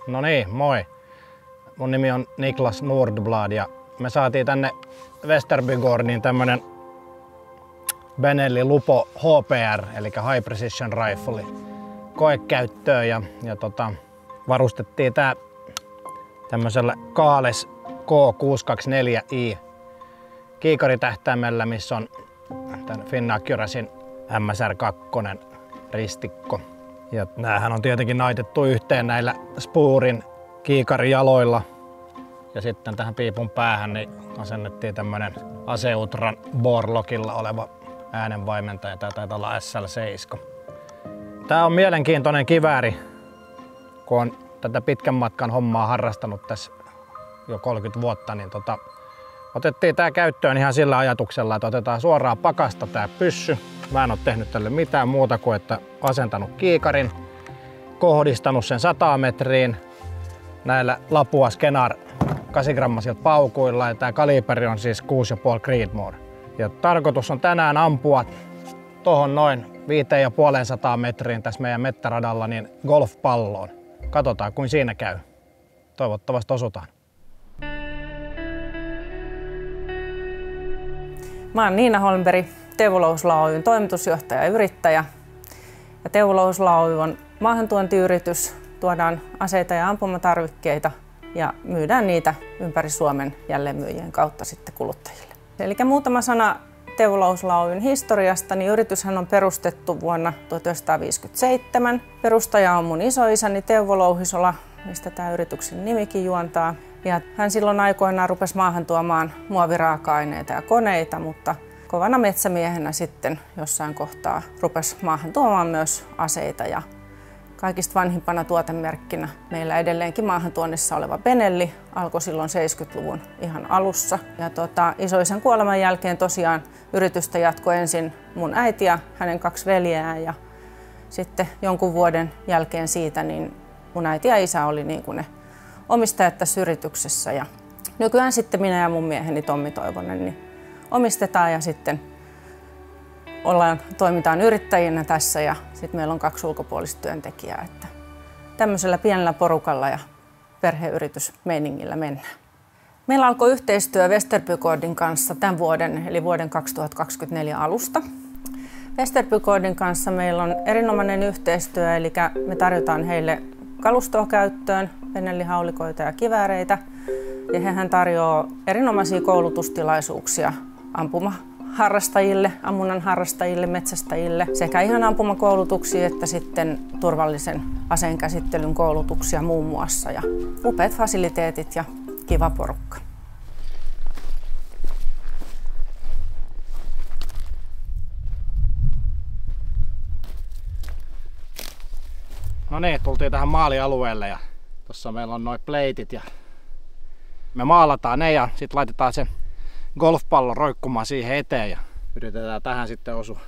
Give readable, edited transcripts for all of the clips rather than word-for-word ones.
No niin, moi. Mun nimi on Niklas Nordblad ja me saatiin tänne Västerbygårdiin tämmönen Benelli Lupo HPR eli High Precision Rifle koekäyttöön ja varustettiin tää tämmöisellä Kahles K624i kiikaritähtäimellä, missä on tän Finnacurasin MSR2 ristikko. Ja näähän on tietenkin naitettu yhteen näillä Spurin kiikarijaloilla. Ja sitten tähän piipun päähän niin asennettiin tämmönen Aseutran Borlockilla oleva äänenvaimentaja. Tää taitaa olla SL7. Tää on mielenkiintoinen kivääri, kun on tätä pitkän matkan hommaa harrastanut tässä jo 30 vuotta, niin otettiin tää käyttöön ihan sillä ajatuksella, että otetaan suoraan pakasta tää pyssy. Mä en ole tehnyt tälle mitään muuta kuin että asentanut kiikarin, kohdistanut sen 100 metriin näillä Lapua Skenar 8-grammaisilla paukuilla ja tää kaliberi on siis 6,5 Creedmoor. Ja tarkoitus on tänään ampua tohon noin 550 metriin tässä meidän mettäradalla niin golfpalloon. Katsotaan kuin siinä käy. Toivottavasti osutaan. Mä oon Niina Holmberg, Teuvo-Lousla Oyn toimitusjohtaja ja yrittäjä. Ja Teuvo-Lousla Oy on maahantuontiyritys. Tuodaan aseita ja ampumatarvikkeita ja myydään niitä ympäri Suomen jälleenmyyjien kautta sitten kuluttajille. Eli muutama sana Teuvo-Lousla Oyn historiasta, niin yrityshän on perustettu vuonna 1957. Perustaja on mun isoisäni Teuvo Louhisola, mistä tämä yrityksen nimikin juontaa. Ja hän silloin aikoinaan rupesi maahan tuomaan muoviraaka-aineita ja koneita, mutta kovana metsämiehenä sitten jossain kohtaa rupesi maahan tuomaan myös aseita. Ja kaikista vanhimpana tuotemerkkinä meillä edelleenkin maahantuonnissa oleva Benelli alkoi silloin 70-luvun ihan alussa. Ja isoisän kuoleman jälkeen tosiaan yritystä jatkoi ensin mun äiti ja hänen 2 veljeään. Ja sitten jonkun vuoden jälkeen siitä niin mun äiti ja isä oli niin kuin ne omistajat tässä yrityksessä. Ja nykyään sitten minä ja mun mieheni Tommi Toivonen niin omistetaan ja sitten toimitaan yrittäjinä tässä ja sitten meillä on 2 ulkopuolista työntekijää. Että tämmöisellä pienellä porukalla ja perheyritysmeiningillä mennään. Meillä alkoi yhteistyö Västerbygårdin kanssa tämän vuoden eli vuoden 2024 alusta. Västerbygårdin kanssa meillä on erinomainen yhteistyö, eli me tarjotaan heille kalustoa käyttöön, Benelli-haulikoita ja kivääreitä. Ja hehän tarjoaa erinomaisia koulutustilaisuuksia ampumaharrastajille, ammunnan harrastajille, metsästäjille sekä ihan ampumakoulutuksia että sitten turvallisen aseen käsittelyn koulutuksia muun muassa. Ja upeat fasiliteetit ja kiva porukka. No niin, tultiin tähän maalialueelle ja tuossa meillä on noin pleitit ja me maalataan ne ja sitten laitetaan se golfpallo roikkumaan siihen eteen ja yritetään tähän sitten osua.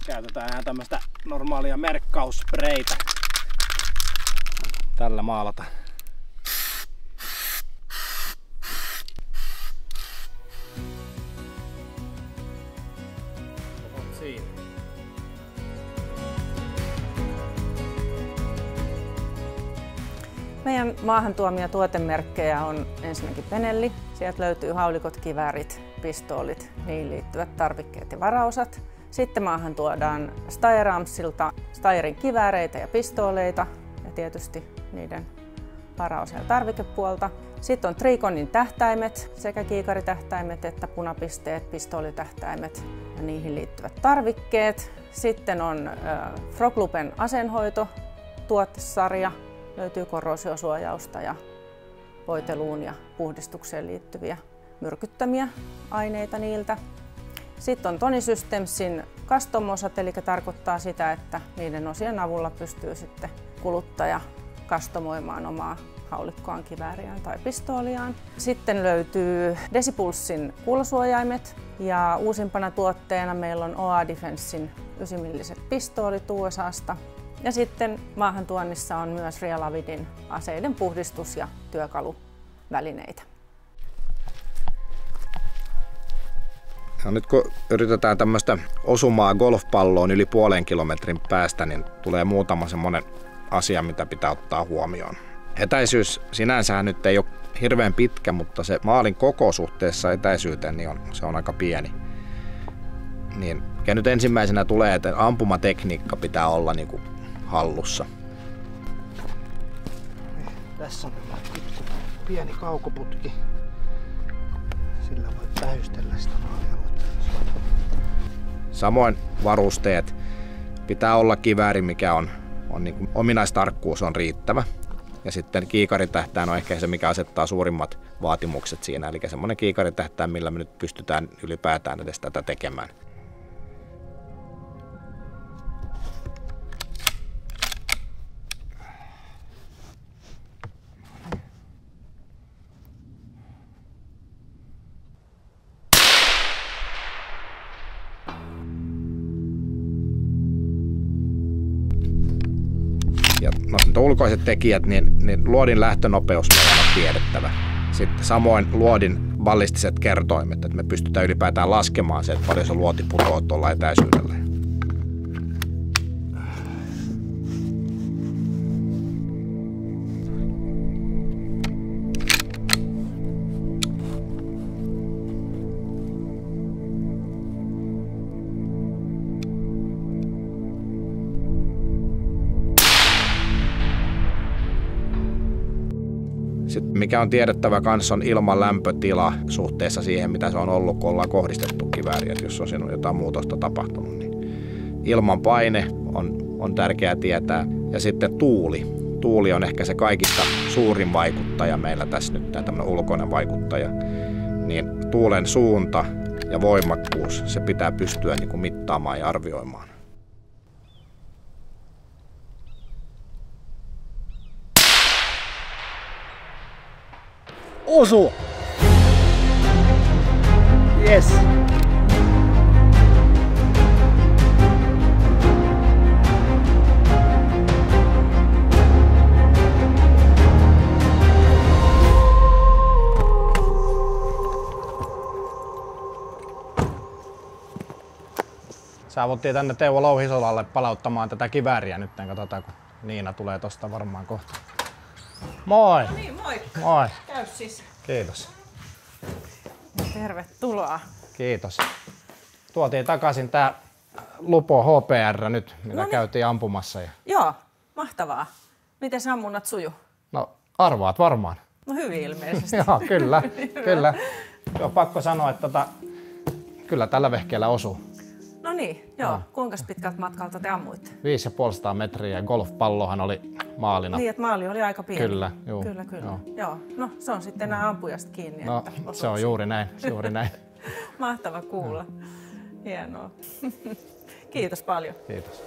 Käytetään ihan tämmöistä normaalia merkkausspreitä. Tällä maalataan. Siinä. Meidän maahan tuomia tuotemerkkejä on ensinnäkin Benelli. Sieltä löytyy haulikot, kiväärit, pistoolit, niihin liittyvät tarvikkeet ja varaosat. Sitten maahan tuodaan Steyr Armsilta Steyrin kivääreitä ja pistooleita ja tietysti niiden varaosa- ja tarvikepuolta. Sitten on Triconin tähtäimet, sekä kiikaritähtäimet että punapisteet, pistoolitähtäimet ja niihin liittyvät tarvikkeet. Sitten on Froglupen aseenhoito tuotesarja. Löytyy korrosiosuojausta ja voiteluun ja puhdistukseen liittyviä myrkyttämiä aineita niiltä. Sitten on Tony Systemsin custom-osat, eli tarkoittaa sitä, että niiden osien avulla pystyy sitten kuluttaja customoimaan omaa haulikkoaan, kivääriään tai pistooliaan. Sitten löytyy Desipulsin kuulosuojaimet ja uusimpana tuotteena meillä on OA Defensin 9mm pistoolit USAsta. Ja sitten maahantuonnissa on myös Real Avidin aseiden puhdistus- ja työkaluvälineitä. Ja nyt kun yritetään tämmöistä osumaa golfpalloon yli 0,5 kilometrin päästä, niin tulee muutama semmoinen asia, mitä pitää ottaa huomioon. Etäisyys sinänsä nyt ei ole hirveän pitkä, mutta se maalin koko suhteessa etäisyyteen niin se on aika pieni. Niin, ja nyt ensimmäisenä tulee, että ampumatekniikka pitää olla niin kuin hallussa. Tässä on pieni kaukoputki. Sillä voi tähystellä sitä maalialuetta. Samoin varusteet. Pitää olla kivääri, mikä on niin kuin ominaistarkkuus on riittävä. Ja sitten kiikaritähtäin on ehkä se, mikä asettaa suurimmat vaatimukset siinä. Eli semmoinen kiikaritähtäin, millä me nyt pystytään ylipäätään edes tätä tekemään. Ja ulkoiset tekijät, niin luodin lähtönopeus meidän on tiedettävä. Sitten samoin luodin ballistiset kertoimet, että me pystytään ylipäätään laskemaan se, että paljon se luoti putoaa tuolla etäisyydellä. Sitten mikä on tiedettävä kanssa on ilman lämpötila suhteessa siihen, mitä se on ollut, kun ollaan kohdistettu kivääriä. Että jos on sinun jotain muutosta tapahtunut, niin ilman paine on tärkeää tietää. Ja sitten tuuli. Tuuli on ehkä se kaikista suurin vaikuttaja meillä tässä nyt, tämmöinen ulkoinen vaikuttaja. Niin tuulen suunta ja voimakkuus, se pitää pystyä niin kuin mittaamaan ja arvioimaan. Osu! Yes! Saavuttiin tänne Teuvo Louhisolalle palauttamaan tätä kivääriä nyt, katsotaan kun Niina tulee tosta varmaan kohta. Moi! No niin, moikka! Moi! Käy sisään. Kiitos. Tervetuloa. Kiitos. Tuotiin takaisin tää Lupo HPR nyt, mitä käytiin ampumassa. Joo, mahtavaa. Miten ammunnat suju? No arvaat varmaan. No hyvin ilmeisesti. Joo, kyllä, kyllä. Joo, pakko sanoa, että kyllä tällä vehkeellä osuu. No niin, joo. Kuinka pitkältä matkalta te ammuitte? 550 metriä ja golfpallohan oli maalina. Niin, että maali oli aika pieni. Kyllä, juu. Kyllä. Joo. No se on sitten nämä ampujasta kiinni. No, että se on juuri näin, juuri näin. Mahtava kuulla. Hienoa. Kiitos paljon. Kiitos.